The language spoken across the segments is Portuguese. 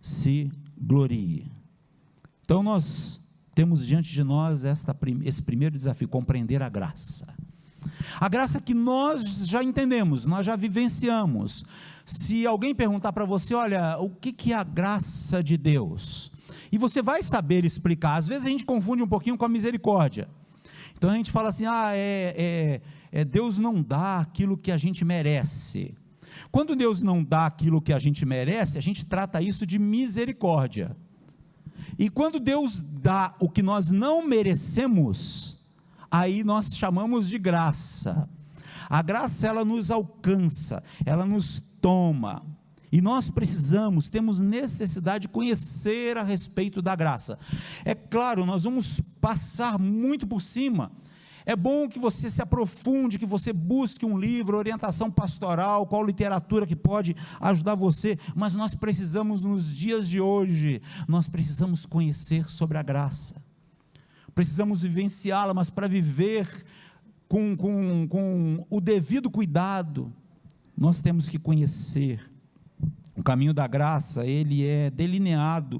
se glorie. Então nós temos diante de nós esse primeiro desafio, compreender a graça. A graça que nós já entendemos, nós já vivenciamos. Se alguém perguntar para você, olha, o que é a graça de Deus? E você vai saber explicar. Às vezes a gente confunde um pouquinho com a misericórdia. Então a gente fala assim, Deus não dá aquilo que a gente merece. Quando Deus não dá aquilo que a gente merece, a gente trata isso de misericórdia. E quando Deus dá o que nós não merecemos, aí nós chamamos de graça. A graça, ela nos alcança, ela nos toma, e nós temos necessidade de conhecer a respeito da graça. É claro, nós vamos passar muito por cima. É bom que você se aprofunde, que você busque um livro, orientação pastoral, qual literatura que pode ajudar você, mas nós precisamos, nos dias de hoje, nós precisamos conhecer sobre a graça, precisamos vivenciá-la, mas para viver com o devido cuidado, nós temos que conhecer. O caminho da graça, ele é delineado,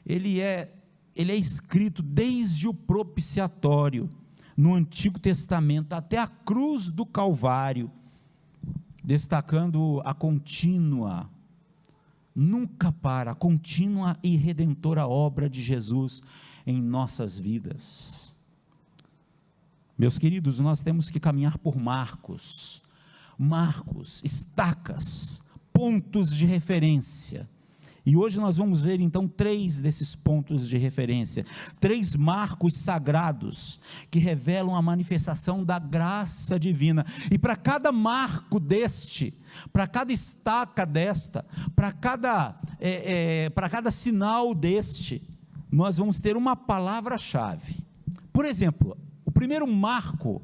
ele é escrito desde o propiciatório, no Antigo Testamento, até a cruz do Calvário, destacando a contínua, nunca para, contínua e redentora obra de Jesus em nossas vidas. Meus queridos, nós temos que caminhar por marcos, estacas, pontos de referência, e hoje nós vamos ver então 3 desses pontos de referência, 3 marcos sagrados, que revelam a manifestação da graça divina, e para cada marco para cada estaca desta, para cada sinal nós vamos ter uma palavra-chave. Por exemplo, o primeiro marco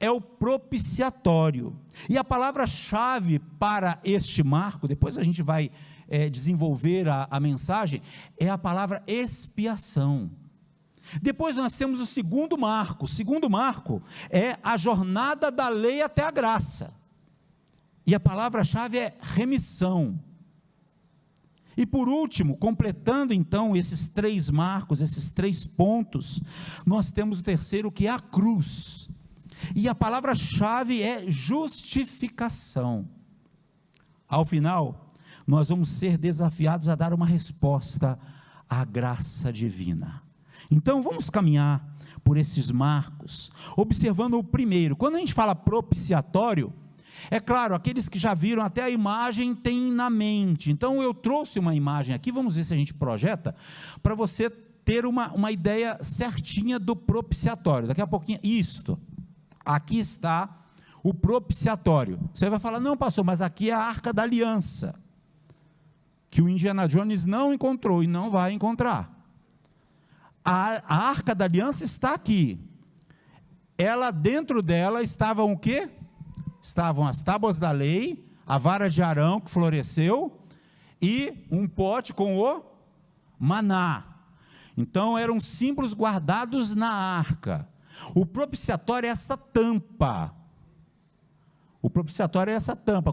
é o propiciatório, e a palavra-chave para este marco, depois a gente vai desenvolver a mensagem, é a palavra expiação. Depois nós temos o segundo marco é a jornada da lei até a graça, e a palavra-chave é remissão. E por último, completando então esses 3 marcos, esses 3 pontos, nós temos o terceiro, que é a cruz, e a palavra-chave é justificação. Ao final, nós vamos ser desafiados a dar uma resposta à graça divina. Então vamos caminhar por esses marcos, observando o primeiro. Quando a gente fala propiciatório, é claro, aqueles que já viram até a imagem têm na mente. Então eu trouxe uma imagem aqui, vamos ver se a gente projeta, para você ter uma ideia certinha do propiciatório. Daqui a pouquinho, aqui está o propiciatório. Você vai falar, não pastor, mas aqui é a Arca da Aliança, que o Indiana Jones não encontrou e não vai encontrar. A Arca da Aliança está aqui. Dentro dela estavam o quê? Estavam as tábuas da lei, a vara de Arão que floresceu, e um pote com o maná. Então eram símbolos guardados na arca. O propiciatório é essa tampa.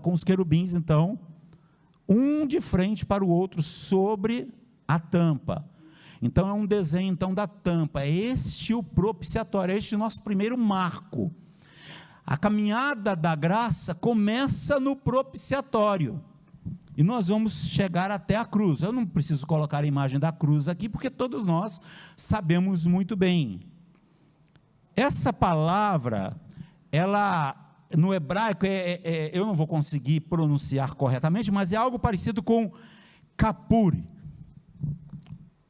Com os querubins, então, um de frente para o outro sobre a tampa. Então é um desenho então da tampa. É este o propiciatório, é este o nosso primeiro marco. A caminhada da graça começa no propiciatório, e nós vamos chegar até a cruz. Eu não preciso colocar a imagem da cruz aqui, porque todos nós sabemos muito bem. Essa palavra, ela no hebraico, eu não vou conseguir pronunciar corretamente, mas é algo parecido com kapur,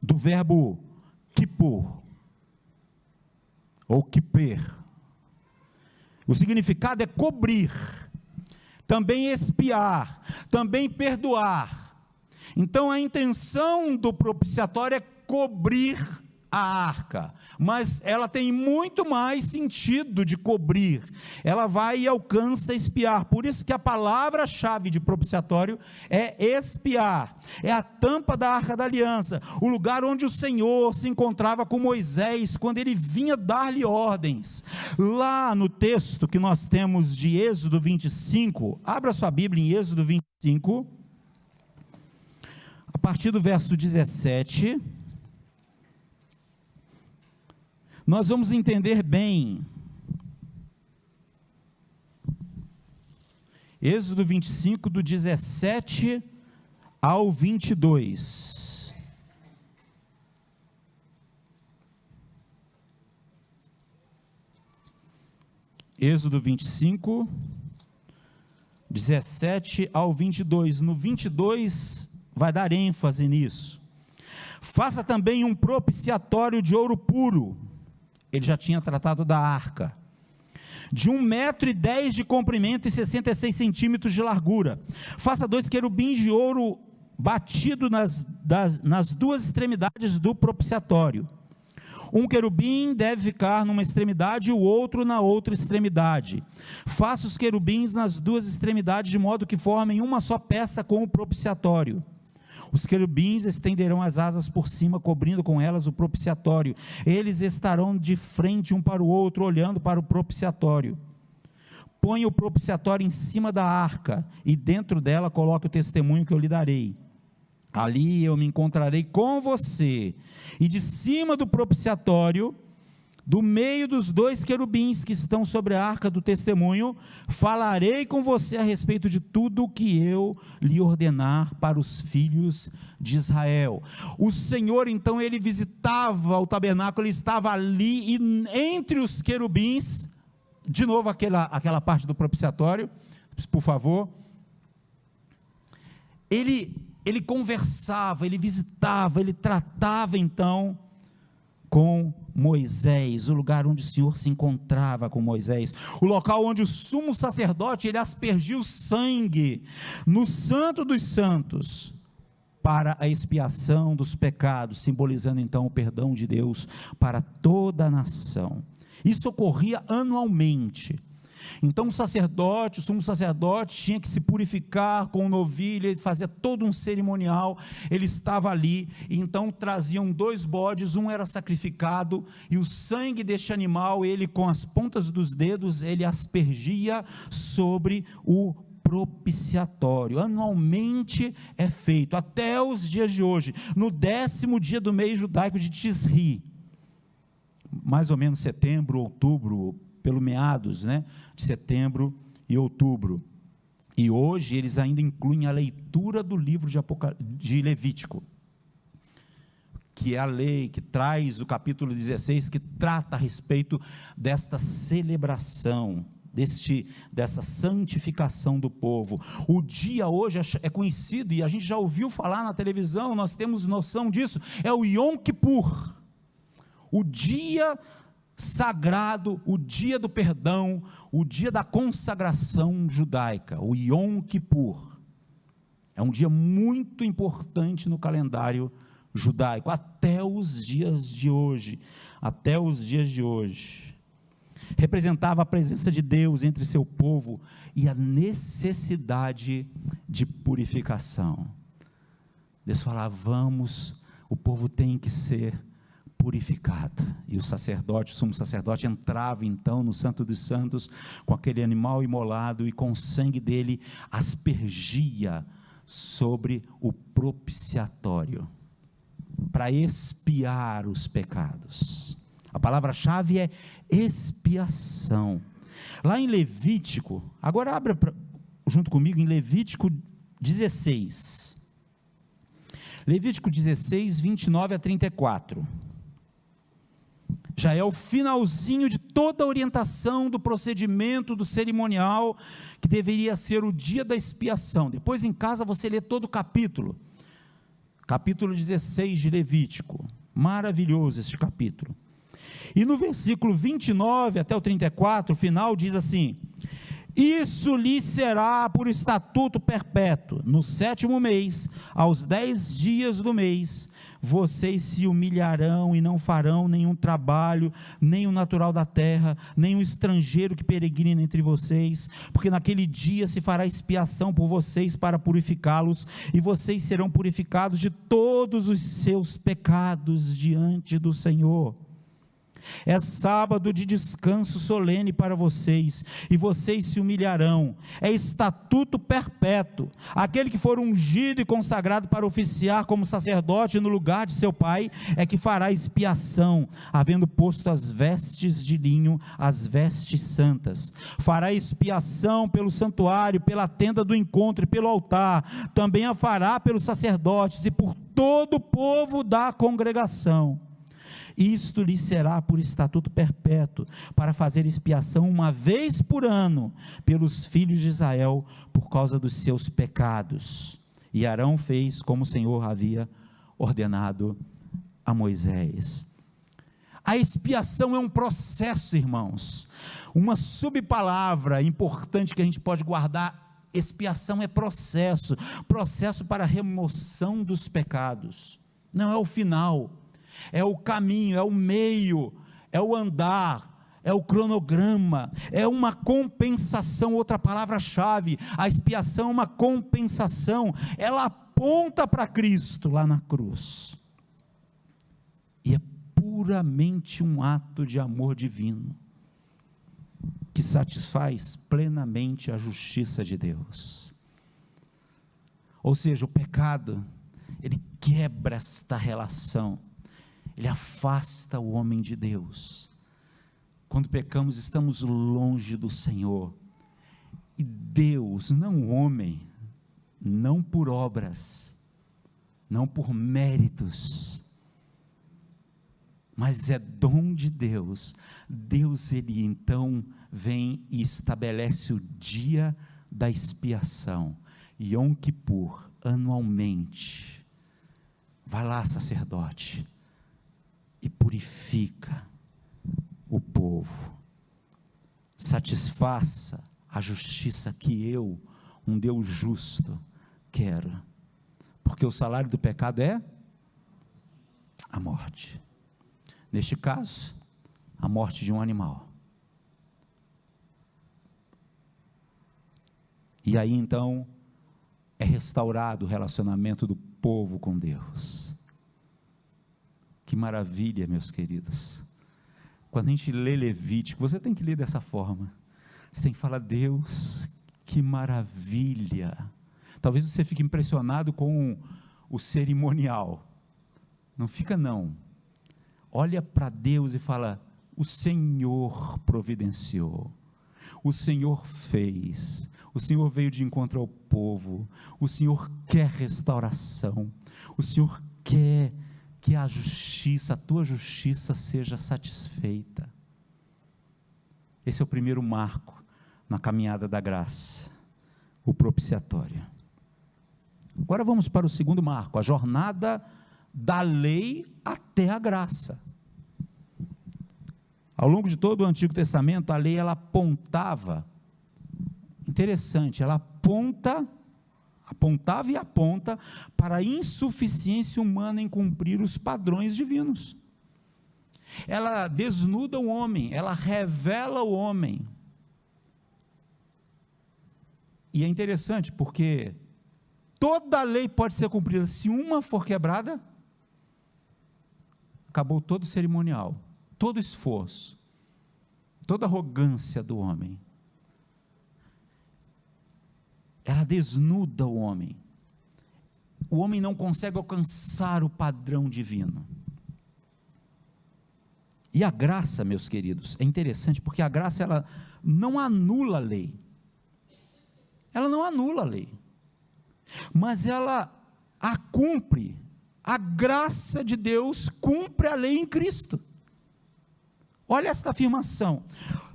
do verbo kippur, ou kipper. O significado é cobrir, também expiar, também perdoar. Então a intenção do propiciatório é cobrir a arca, mas ela tem muito mais sentido de cobrir, ela vai e alcança expiar. Por isso que a palavra-chave de propiciatório é expiar, é a tampa da Arca da Aliança, o lugar onde o Senhor se encontrava com Moisés, quando ele vinha dar-lhe ordens. Lá no texto que nós temos de Êxodo 25, abra sua Bíblia em Êxodo 25, a partir do verso 17, nós vamos entender bem. Êxodo 25, do 17 ao 22. Êxodo 25, 17 ao 22. No 22 vai dar ênfase nisso. Faça também um propiciatório de ouro puro. Ele já tinha tratado da arca. De 1,10 m de comprimento e 66 centímetros de largura. Faça 2 querubins de ouro batido nas duas extremidades do propiciatório. Um querubim deve ficar numa extremidade e o outro na outra extremidade. Faça os querubins nas duas extremidades, de modo que formem uma só peça com o propiciatório. Os querubins estenderão as asas por cima, cobrindo com elas o propiciatório. Eles estarão de frente um para o outro, olhando para o propiciatório. Ponha o propiciatório em cima da arca, e dentro dela coloque o testemunho que eu lhe darei. Ali eu me encontrarei com você, e de cima do propiciatório, do meio dos 2 querubins que estão sobre a arca do testemunho, falarei com você a respeito de tudo o que eu lhe ordenar para os filhos de Israel. O Senhor, então, ele visitava o tabernáculo, ele estava ali, e entre os querubins, de novo aquela parte do propiciatório, por favor, ele conversava, ele visitava, ele tratava então com Moisés, o lugar onde o Senhor se encontrava com Moisés, o local onde o sumo sacerdote, ele aspergia o sangue no santo dos santos, para a expiação dos pecados, simbolizando então o perdão de Deus para toda a nação. Isso ocorria anualmente. Então o sumo sacerdote tinha que se purificar com o novilho, ele fazia todo um cerimonial, ele estava ali, e então traziam 2 bodes, um era sacrificado, e o sangue deste animal, ele com as pontas dos dedos, ele aspergia sobre o propiciatório. Anualmente é feito, até os dias de hoje, no 10º dia do mês judaico de Tisri, mais ou menos setembro, outubro, pelo meados, de setembro e outubro, e hoje eles ainda incluem a leitura do livro de Levítico, que é a lei que traz o capítulo 16, que trata a respeito desta celebração, dessa santificação do povo. O dia hoje é conhecido, e a gente já ouviu falar na televisão, nós temos noção disso, é o Yom Kippur, o dia sagrado, o dia do perdão, o dia da consagração judaica, o Yom Kippur. É um dia muito importante no calendário judaico, até os dias de hoje. Representava a presença de Deus entre seu povo e a necessidade de purificação. Deus falava, o povo tem que ser purificado, e o sumo sacerdote entrava então no Santo dos Santos, com aquele animal imolado, e com o sangue dele aspergia sobre o propiciatório, para expiar os pecados. A palavra-chave é expiação. Lá em Levítico, agora abra junto comigo em Levítico 16, Levítico 16, 29 a 34, já é o finalzinho de toda a orientação do procedimento, do cerimonial, que deveria ser o dia da expiação. Depois em casa você lê todo o capítulo 16 de Levítico, maravilhoso este capítulo, e no versículo 29 até o 34, o final diz assim: isso lhe será por estatuto perpétuo, no 7º mês, aos 10 dias do mês, vocês se humilharão e não farão nenhum trabalho, nem o natural da terra, nem o estrangeiro que peregrina entre vocês, porque naquele dia se fará expiação por vocês para purificá-los, e vocês serão purificados de todos os seus pecados diante do Senhor. É sábado de descanso solene para vocês, e vocês se humilharão. É estatuto perpétuo. Aquele que for ungido e consagrado para oficiar como sacerdote no lugar de seu pai, é que fará expiação, havendo posto as vestes de linho, as vestes santas. Fará expiação pelo santuário, pela tenda do encontro e pelo altar. Também a fará pelos sacerdotes e por todo o povo da congregação. Isto lhe será por estatuto perpétuo, para fazer expiação uma vez por ano, pelos filhos de Israel, por causa dos seus pecados. E Arão fez como o Senhor havia ordenado a Moisés. A expiação é um processo, irmãos. Uma subpalavra importante que a gente pode guardar: expiação é processo, processo para a remoção dos pecados. Não é o final, é o caminho, é o meio, é o andar, é o cronograma, é uma compensação. Outra palavra-chave: a expiação é uma compensação, ela aponta para Cristo lá na cruz, e é puramente um ato de amor divino, que satisfaz plenamente a justiça de Deus. Ou seja, o pecado, ele quebra esta relação, ele afasta o homem de Deus. Quando pecamos, estamos longe do Senhor, e Deus, não o homem, não por obras, não por méritos, mas é dom de Deus. Deus, ele então vem e estabelece o dia da expiação, Yom Kippur, anualmente. Vai lá, sacerdote, e purifica o povo, satisfaça a justiça que eu, um Deus justo, quero, porque o salário do pecado é a morte. Neste caso, a morte de um animal. E aí então é restaurado o relacionamento do povo com Deus. Que maravilha, meus queridos. Quando a gente lê Levítico, você tem que ler dessa forma. Você tem que falar: Deus, que maravilha. Talvez você fique impressionado com o cerimonial. Não fica, não. Olha para Deus e fala: o Senhor providenciou, o Senhor fez, o Senhor veio de encontro ao povo, o Senhor quer restauração, o Senhor quer que a justiça, a tua justiça seja satisfeita. Esse é o primeiro marco na caminhada da graça, o propiciatório. Agora vamos para o segundo marco, a jornada da lei até a graça. Ao longo de todo o Antigo Testamento, a lei ela apontava, interessante, ela apontava e aponta para a insuficiência humana em cumprir os padrões divinos. Ela desnuda o homem, ela revela o homem. E é interessante porque toda a lei pode ser cumprida, se uma for quebrada, acabou todo o cerimonial, todo o esforço, toda a arrogância do homem. Ela desnuda o homem. O homem não consegue alcançar o padrão divino. E a graça, meus queridos, é interessante, porque a graça ela não anula a lei. Ela não anula a lei, mas ela a cumpre. A graça de Deus cumpre a lei em Cristo. Olha esta afirmação.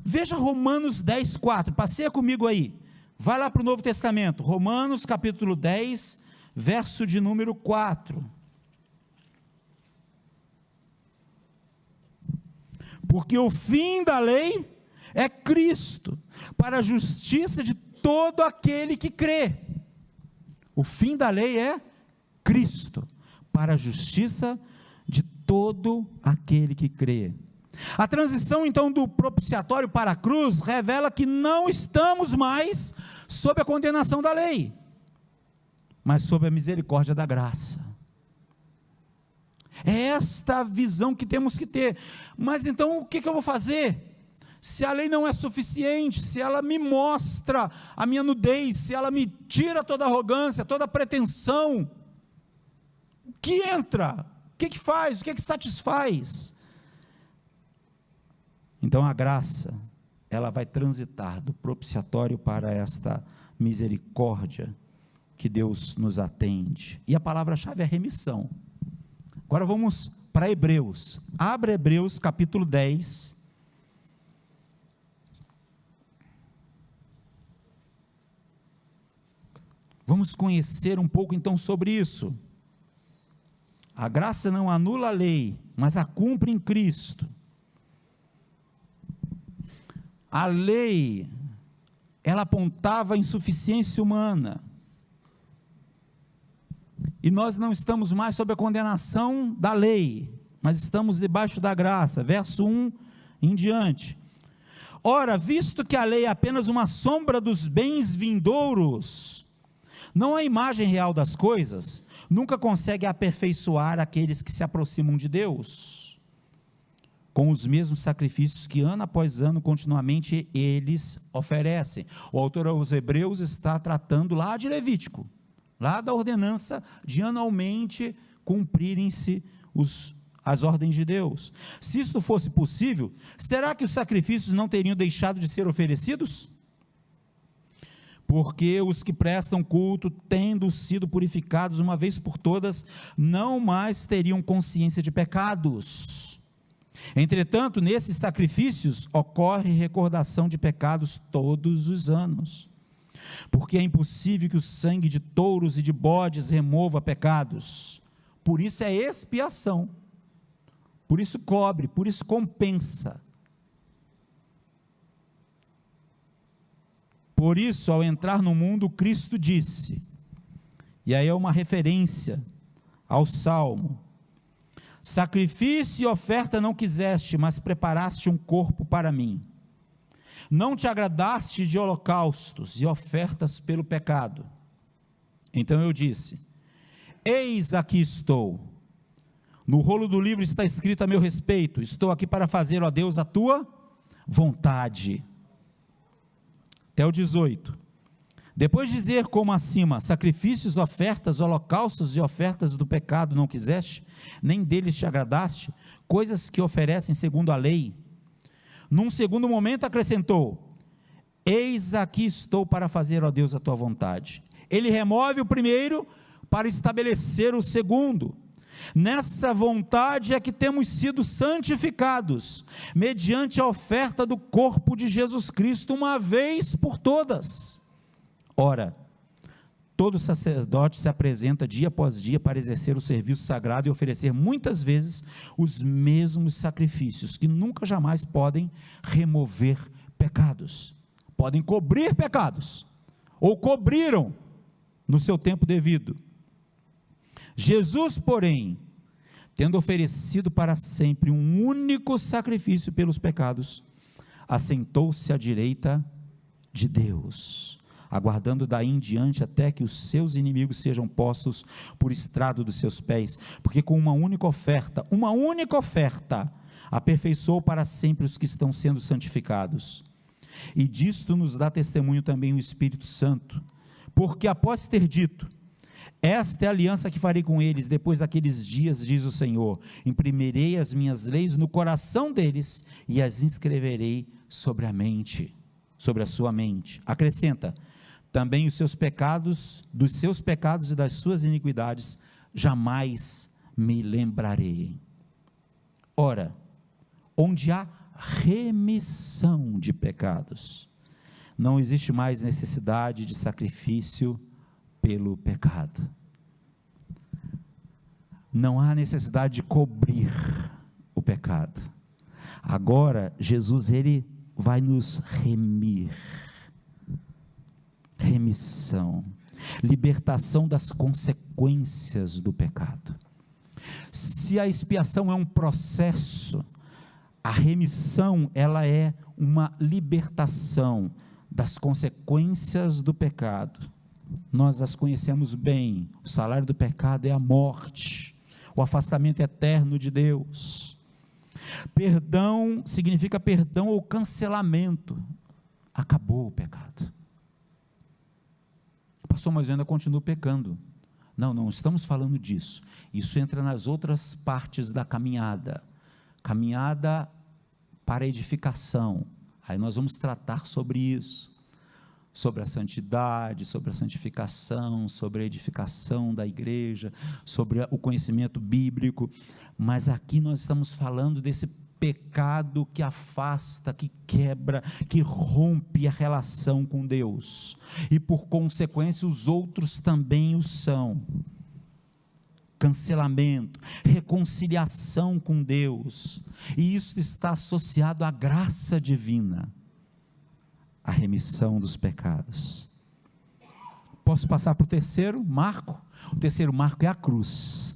Veja Romanos 10, 4. Passeia comigo aí. Vai lá para o Novo Testamento. Romanos capítulo 10, verso de número 4. Porque o fim da lei é Cristo, para a justiça de todo aquele que crê. O fim da lei é Cristo, para a justiça de todo aquele que crê. A transição então do propiciatório para a cruz revela que não estamos mais sob a condenação da lei, mas sob a misericórdia da graça. É esta a visão que temos que ter. Mas então o que eu vou fazer? Se a lei não é suficiente, se ela me mostra a minha nudez, se ela me tira toda a arrogância, toda a pretensão, o que entra? O que faz? O que satisfaz? Então a graça, ela vai transitar do propiciatório para esta misericórdia que Deus nos atende. E a palavra-chave é remissão. Agora vamos para Hebreus. Abra Hebreus capítulo 10. Vamos conhecer um pouco então sobre isso. A graça não anula a lei, mas a cumpre em Cristo. A lei, ela apontava a insuficiência humana. E nós não estamos mais sob a condenação da lei, mas estamos debaixo da graça. Verso 1 em diante. Ora, visto que a lei é apenas uma sombra dos bens vindouros, não a imagem real das coisas, nunca consegue aperfeiçoar aqueles que se aproximam de Deus, com os mesmos sacrifícios que ano após ano, continuamente, eles oferecem. O autor aos Hebreus está tratando lá de Levítico, lá da ordenança de anualmente cumprirem-se as ordens de Deus. Se isto fosse possível, será que os sacrifícios não teriam deixado de ser oferecidos? Porque os que prestam culto, tendo sido purificados uma vez por todas, não mais teriam consciência de pecados. Entretanto, nesses sacrifícios ocorre recordação de pecados todos os anos, porque é impossível que o sangue de touros e de bodes remova pecados. Por isso é expiação, por isso cobre, por isso compensa. Por isso, ao entrar no mundo, Cristo disse, e aí é uma referência ao Salmo: sacrifício e oferta não quiseste, mas preparaste um corpo para mim. Não te agradaste de holocaustos e ofertas pelo pecado. Então eu disse: eis aqui estou. No rolo do livro está escrito a meu respeito: estou aqui para fazer, ó Deus, a tua vontade. Até o 18, depois de dizer como acima, sacrifícios, ofertas, holocaustos e ofertas do pecado não quiseste, nem deles te agradaste, coisas que oferecem segundo a lei, num segundo momento acrescentou: eis aqui estou para fazer, ó Deus, a tua vontade. Ele remove o primeiro para estabelecer o segundo. Nessa vontade é que temos sido santificados, mediante a oferta do corpo de Jesus Cristo, uma vez por todas. Ora, todo sacerdote se apresenta dia após dia para exercer o serviço sagrado e oferecer muitas vezes os mesmos sacrifícios, que nunca jamais podem remover pecados, podem cobrir pecados, ou cobriram no seu tempo devido. Jesus, porém, tendo oferecido para sempre um único sacrifício pelos pecados, assentou-se à direita de Deus, aguardando daí em diante até que os seus inimigos sejam postos por estrado dos seus pés, porque com uma única oferta, aperfeiçoou para sempre os que estão sendo santificados. E disto nos dá testemunho também o Espírito Santo, porque após ter dito: esta é a aliança que farei com eles depois daqueles dias, diz o Senhor, imprimirei as minhas leis no coração deles e as inscreverei sobre a sua mente. Acrescenta: também os seus pecados, dos seus pecados e das suas iniquidades, jamais me lembrarei. Ora, onde há remissão de pecados, não existe mais necessidade de sacrifício pelo pecado. Não há necessidade de cobrir o pecado. Agora, Jesus, ele vai nos remir. Remissão, libertação das consequências do pecado. Se a expiação é um processo, a remissão, ela é uma libertação das consequências do pecado. Nós as conhecemos bem: o salário do pecado é a morte, o afastamento eterno de Deus. Perdão significa perdão ou cancelamento. Acabou o pecado. Pastor, mas eu ainda continuo pecando. Não estamos falando disso. Isso entra nas outras partes da caminhada. Caminhada para edificação. Aí nós vamos tratar sobre isso. Sobre a santidade, sobre a santificação, sobre a edificação da igreja, sobre o conhecimento bíblico. Mas aqui nós estamos falando desse pecado que afasta, que quebra, que rompe a relação com Deus, e por consequência os outros também o são. Cancelamento, reconciliação com Deus, e isso está associado à graça divina, a remissão dos pecados. Posso passar para o terceiro marco? O terceiro marco é a cruz.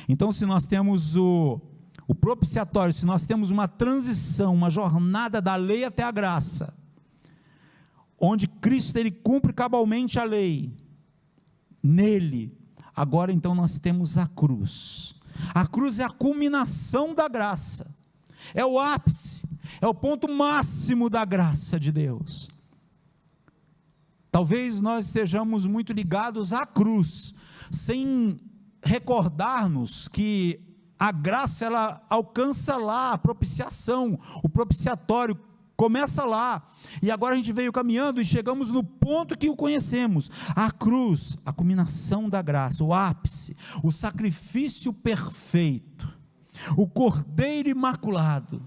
Então, se nós temos o propiciatório, se nós temos uma transição, uma jornada da lei até a graça, onde Cristo ele cumpre cabalmente a lei, nele, agora então nós temos a cruz. A cruz é a culminação da graça, é o ápice, é o ponto máximo da graça de Deus. Talvez nós estejamos muito ligados à cruz, sem recordar-nos que a graça ela alcança lá, a propiciação, o propiciatório começa lá, e agora a gente veio caminhando e chegamos no ponto que o conhecemos, a cruz, a culminação da graça, o ápice, o sacrifício perfeito, o cordeiro imaculado,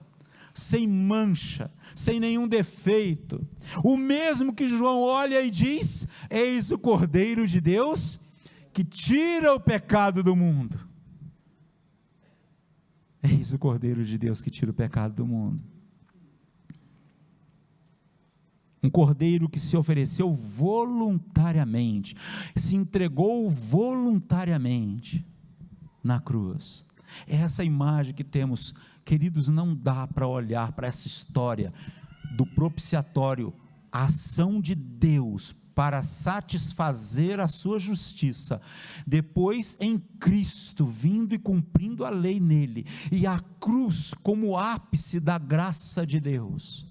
sem mancha, sem nenhum defeito, o mesmo que João olha e diz: eis o Cordeiro de Deus, que tira o pecado do mundo. Eis o Cordeiro de Deus que tira o pecado do mundo. Um cordeiro que se ofereceu voluntariamente, se entregou voluntariamente na cruz. Essa imagem que temos, queridos, não dá para olhar para essa história do propiciatório, a ação de Deus para satisfazer a sua justiça, depois em Cristo, vindo e cumprindo a lei nele, e a cruz como ápice da graça de Deus.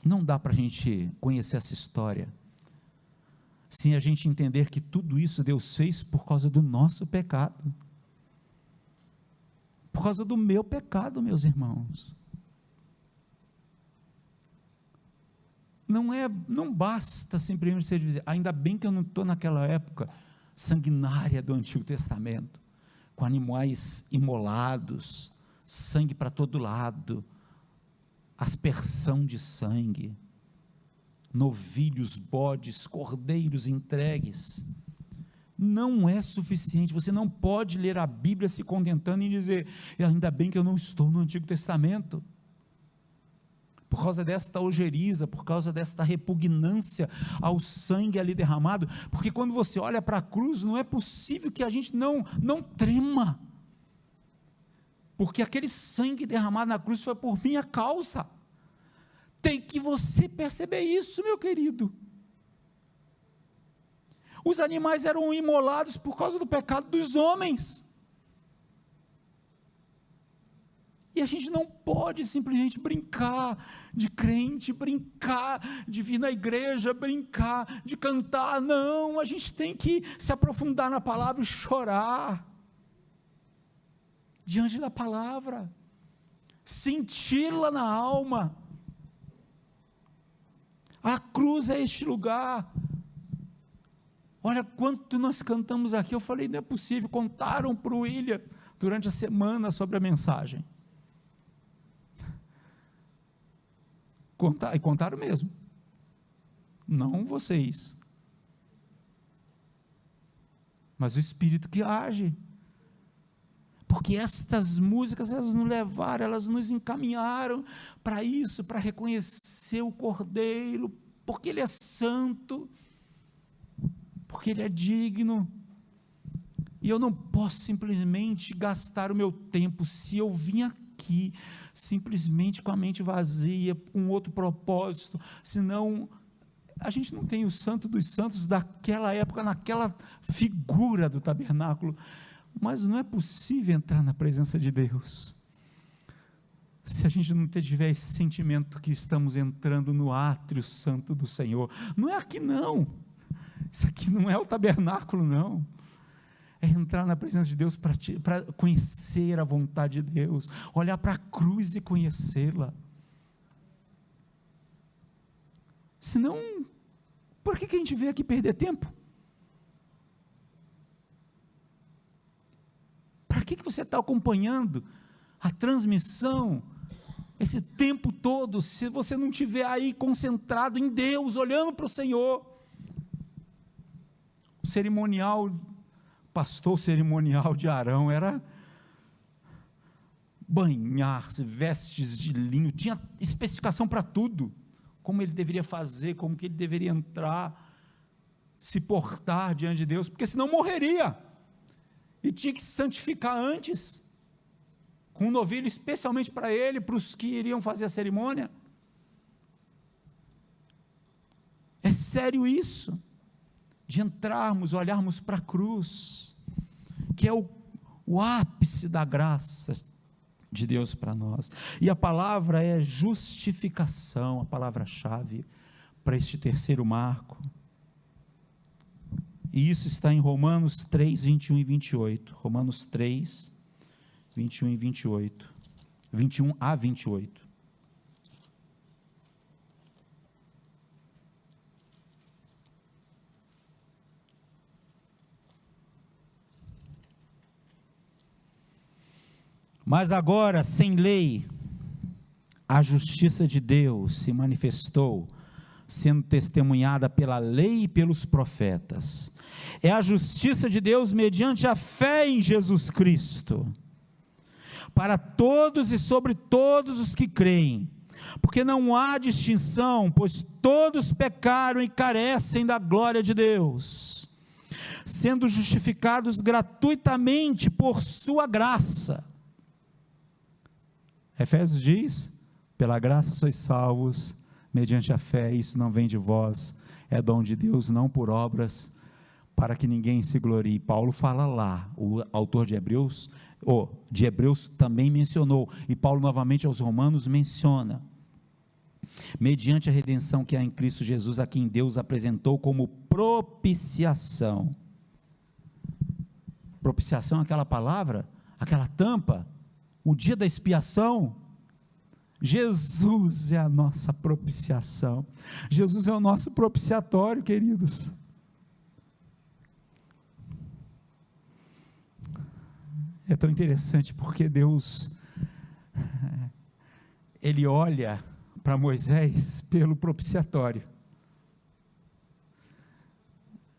Não dá para a gente conhecer essa história, sem a gente entender que tudo isso Deus fez por causa do nosso pecado, por causa do meu pecado, meus irmãos. Não basta simplesmente você dizer: ainda bem que eu não estou naquela época sanguinária do Antigo Testamento, com animais imolados, sangue para todo lado, aspersão de sangue, novilhos, bodes, cordeiros entregues. Não é suficiente. Você não pode ler a Bíblia se contentando em dizer: ainda bem que eu não estou no Antigo Testamento, por causa desta ojeriza, por causa desta repugnância ao sangue ali derramado, porque quando você olha para a cruz, não é possível que a gente não trema, porque aquele sangue derramado na cruz foi por minha causa. Tem que você perceber isso, meu querido. Os animais eram imolados por causa do pecado dos homens, e a gente não pode simplesmente brincar de crente, brincar de vir na igreja, brincar de cantar. Não, a gente tem que se aprofundar na palavra e chorar diante da palavra, senti-la na alma. A cruz é este lugar. Olha quanto nós cantamos aqui. Eu falei: não é possível. Contaram para o William durante a semana sobre a mensagem. E contaram mesmo, não vocês, mas o Espírito que age, porque estas músicas, elas nos levaram, elas nos encaminharam para isso, para reconhecer o Cordeiro, porque Ele é santo, porque Ele é digno, e eu não posso simplesmente gastar o meu tempo, se eu vim aqui simplesmente com a mente vazia, com outro propósito, senão A gente não tem o Santo dos Santos daquela época, naquela figura do tabernáculo, mas não é possível entrar na presença de Deus se a gente não tiver esse sentimento que estamos entrando no átrio santo do Senhor. Não é aqui não, isso aqui não é o tabernáculo não, é entrar na presença de Deus para conhecer a vontade de Deus, olhar para a cruz e conhecê-la. Senão, por que a gente veio aqui perder tempo? Para que você está acompanhando a transmissão esse tempo todo, se você não estiver aí concentrado em Deus, olhando para o Senhor? O cerimonial, pastor cerimonial de Arão era banhar-se, vestes de linho, tinha especificação para tudo, como ele deveria fazer, como que ele deveria entrar, se portar diante de Deus, porque senão morreria, e tinha que se santificar antes, com um novilho especialmente para ele, para os que iriam fazer a cerimônia. É sério isso, de entrarmos, olharmos para a cruz, que é o ápice da graça de Deus para nós, e a palavra é justificação, a palavra-chave para este terceiro marco, e isso está em Romanos 3, 21 e 28, Romanos 3, 21 e 28, 21 a 28, mas agora, sem lei, a justiça de Deus se manifestou, sendo testemunhada pela lei e pelos profetas. É a justiça de Deus mediante a fé em Jesus Cristo, para todos e sobre todos os que creem, porque não há distinção, pois todos pecaram e carecem da glória de Deus, sendo justificados gratuitamente por sua graça. Efésios diz: pela graça sois salvos, mediante a fé, isso não vem de vós, é dom de Deus, não por obras, para que ninguém se glorie. Paulo fala lá, o autor de Hebreus também mencionou, e Paulo novamente aos Romanos menciona, mediante a redenção que há em Cristo Jesus, a quem Deus apresentou como propiciação. Propiciação é aquela palavra, aquela tampa, o dia da expiação. Jesus é a nossa propiciação, Jesus é o nosso propiciatório, queridos. É tão interessante porque Deus, Ele olha para Moisés pelo propiciatório,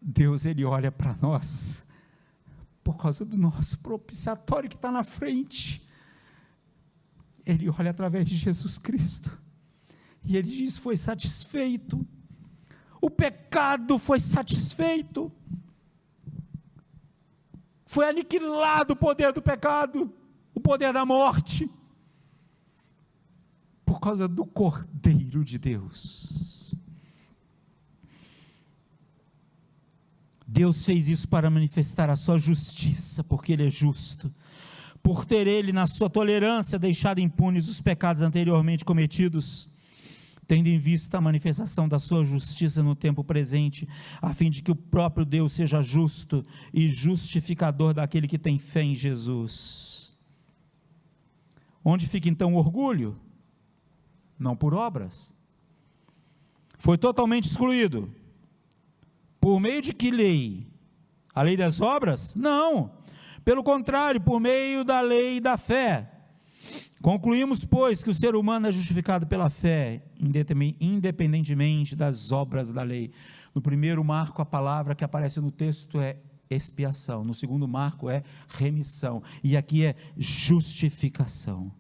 Deus, Ele olha para nós por causa do nosso propiciatório que está na frente. Ele olha através de Jesus Cristo, e Ele diz: foi satisfeito, o pecado foi satisfeito, foi aniquilado o poder do pecado, o poder da morte, por causa do Cordeiro de Deus. Deus fez isso para manifestar a sua justiça, porque Ele é justo, por ter Ele, na sua tolerância, deixado impunes os pecados anteriormente cometidos, tendo em vista a manifestação da sua justiça no tempo presente, a fim de que o próprio Deus seja justo e justificador daquele que tem fé em Jesus. Onde fica então o orgulho? Não por obras. Foi totalmente excluído. Por meio de que lei? A lei das obras? Não. Pelo contrário, por meio da lei e da fé. Concluímos, pois, que o ser humano é justificado pela fé, independentemente das obras da lei. No primeiro marco, a palavra que aparece no texto é expiação. No segundo marco é remissão. E aqui é justificação.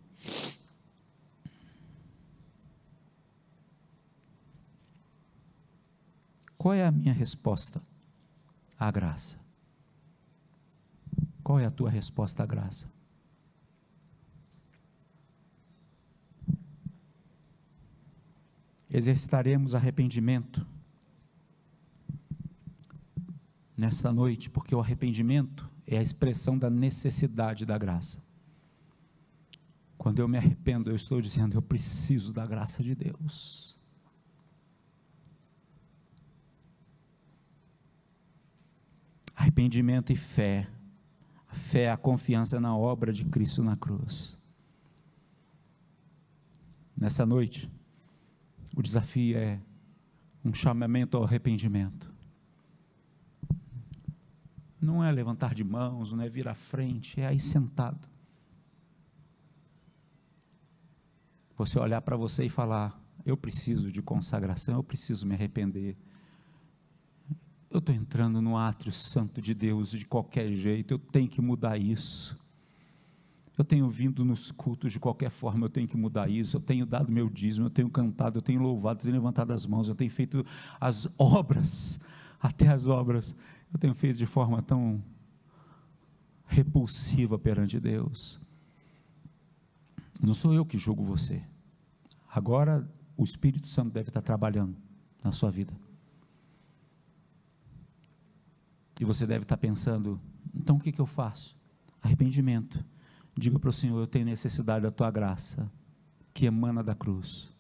Qual é a minha resposta à graça? Qual é a tua resposta à graça? Exercitaremos arrependimento nesta noite, porque o arrependimento é a expressão da necessidade da graça. Quando eu me arrependo, eu estou dizendo, eu preciso da graça de Deus. Arrependimento e fé. A fé é a confiança na obra de Cristo na cruz. Nessa noite, o desafio é um chamamento ao arrependimento. Não é levantar de mãos, não é vir à frente, é aí sentado. Você olhar para você e falar, eu preciso de consagração, eu preciso me arrepender. Eu estou entrando no átrio santo de Deus de qualquer jeito, eu tenho que mudar isso. Eu tenho vindo nos cultos de qualquer forma, eu tenho que mudar isso. Eu tenho dado meu dízimo, eu tenho cantado, eu tenho louvado, eu tenho levantado as mãos, eu tenho feito as obras, até as obras, eu tenho feito de forma tão repulsiva perante Deus. Não sou eu que julgo você. Agora o Espírito Santo deve estar trabalhando na sua vida. E você deve estar pensando, então o que eu faço? Arrependimento. Diga para o Senhor, eu tenho necessidade da tua graça, que emana da cruz.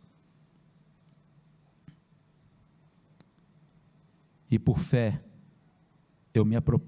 E por fé, eu me aproprio